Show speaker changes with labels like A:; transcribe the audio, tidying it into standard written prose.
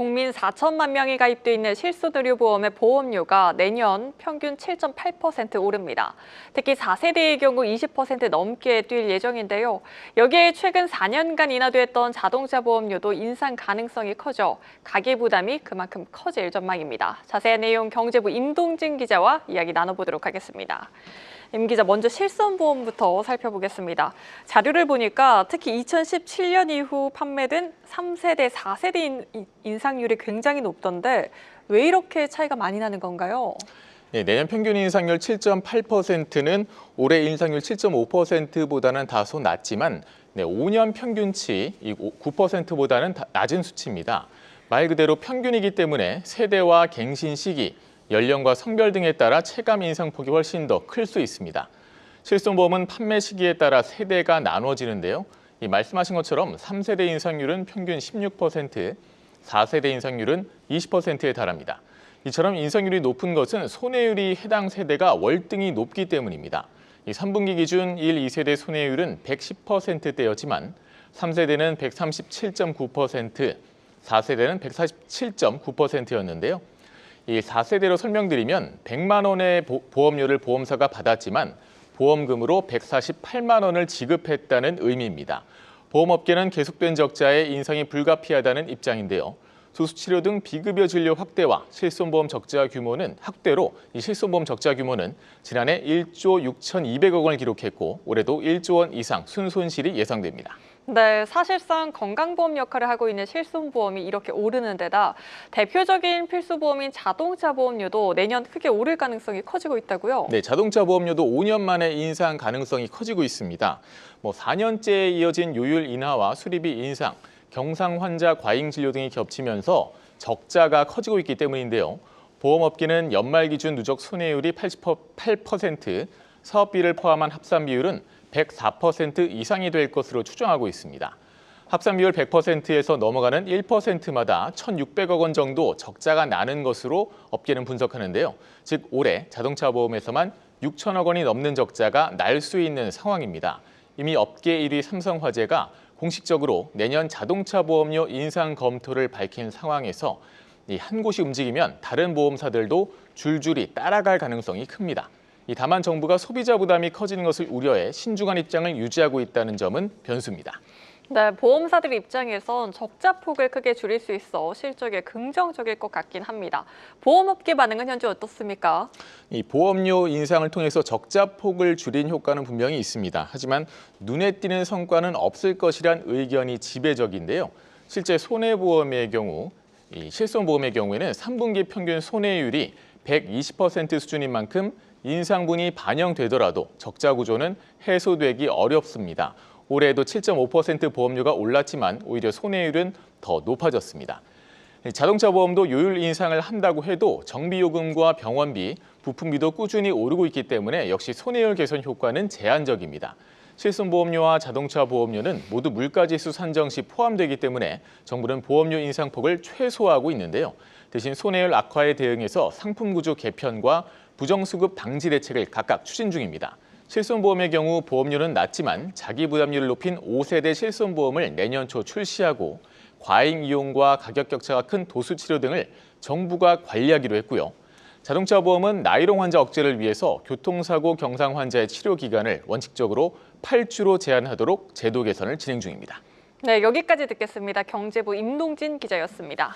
A: 국민 4천만 명이 가입돼 있는 실손의료보험의 보험료가 내년 평균 7.8% 오릅니다. 특히 4세대의 경우 20% 넘게 뛸 예정인데요. 여기에 최근 4년간 인하됐던 자동차 보험료도 인상 가능성이 커져 가계부담이 그만큼 커질 전망입니다. 자세한 내용 경제부 임동진 기자와 이야기 나눠보도록 하겠습니다. 임 기자, 먼저 실손보험부터 살펴보겠습니다. 자료를 보니까 특히 2017년 이후 판매된 3세대, 4세대 인상률이 굉장히 높던데 왜 이렇게 차이가 많이 나는 건가요?
B: 네, 내년 평균 인상률 7.8%는 올해 인상률 7.5%보다는 다소 낮지만 5년 평균치 9%보다는 낮은 수치입니다. 말 그대로 평균이기 때문에 세대와 갱신 시기, 연령과 성별 등에 따라 체감 인상폭이 훨씬 더 클 수 있습니다. 실손보험은 판매 시기에 따라 세대가 나눠지는데요. 말씀하신 것처럼 3세대 인상률은 평균 16%, 4세대 인상률은 20%에 달합니다. 이처럼 인상률이 높은 것은 손해율이 해당 세대가 월등히 높기 때문입니다. 3분기 기준 1, 2세대 손해율은 110%대였지만 3세대는 137.9%, 4세대는 147.9%였는데요. 이 4세대로 설명드리면 100만 원의 보험료를 보험사가 받았지만 보험금으로 148만 원을 지급했다는 의미입니다. 보험업계는 계속된 적자에 인상이 불가피하다는 입장인데요. 수술치료 등 비급여 진료 확대와 실손보험 적자 규모는 지난해 1조 6,200억 원을 기록했고 올해도 1조 원 이상 순손실이 예상됩니다.
A: 네, 사실상 건강보험 역할을 하고 있는 실손보험이 이렇게 오르는 데다 대표적인 필수보험인 자동차 보험료도 내년 크게 오를 가능성이 커지고 있다고요?
B: 네, 자동차 보험료도 5년 만에 인상 가능성이 커지고 있습니다. 4년째에 이어진 요율 인하와 수리비 인상, 경상 환자 과잉 진료 등이 겹치면서 적자가 커지고 있기 때문인데요. 보험업계는 연말 기준 누적 손해율이 88%, 사업비를 포함한 합산 비율은 104% 이상이 될 것으로 추정하고 있습니다. 합산 비율 100%에서 넘어가는 1%마다 1,600억 원 정도 적자가 나는 것으로 업계는 분석하는데요. 즉 올해 자동차 보험에서만 6천억 원이 넘는 적자가 날 수 있는 상황입니다. 이미 업계 1위 삼성화재가 공식적으로 내년 자동차 보험료 인상 검토를 밝힌 상황에서 한 곳이 움직이면 다른 보험사들도 줄줄이 따라갈 가능성이 큽니다. 다만 정부가 소비자 부담이 커지는 것을 우려해 신중한 입장을 유지하고 있다는 점은 변수입니다.
A: 네, 보험사들 입장에선 적자폭을 크게 줄일 수 있어 실적에 긍정적일 것 같긴 합니다. 보험업계 반응은 현재 어떻습니까?
B: 이 보험료 인상을 통해서 적자폭을 줄인 효과는 분명히 있습니다. 하지만 눈에 띄는 성과는 없을 것이란 의견이 지배적인데요. 실제 손해보험의 경우, 실손보험의 경우에는 3분기 평균 손해율이 120% 수준인 만큼 인상분이 반영되더라도 적자 구조는 해소되기 어렵습니다. 올해에도 7.5% 보험료가 올랐지만 오히려 손해율은 더 높아졌습니다. 자동차 보험도 요율 인상을 한다고 해도 정비요금과 병원비, 부품비도 꾸준히 오르고 있기 때문에 역시 손해율 개선 효과는 제한적입니다. 실손보험료와 자동차 보험료는 모두 물가지수 산정 시 포함되기 때문에 정부는 보험료 인상폭을 최소화하고 있는데요. 대신 손해율 악화에 대응해서 상품구조 개편과 부정수급 방지 대책을 각각 추진 중입니다. 실손보험의 경우 보험료는 낮지만 자기 부담률을 높인 5세대 실손보험을 내년 초 출시하고 과잉 이용과 가격 격차가 큰 도수치료 등을 정부가 관리하기로 했고요. 자동차 보험은 나이롱 환자 억제를 위해서 교통사고 경상 환자의 치료 기간을 원칙적으로 8주로 제한하도록 제도 개선을 진행 중입니다.
A: 네, 여기까지 듣겠습니다. 경제부 임동진 기자였습니다.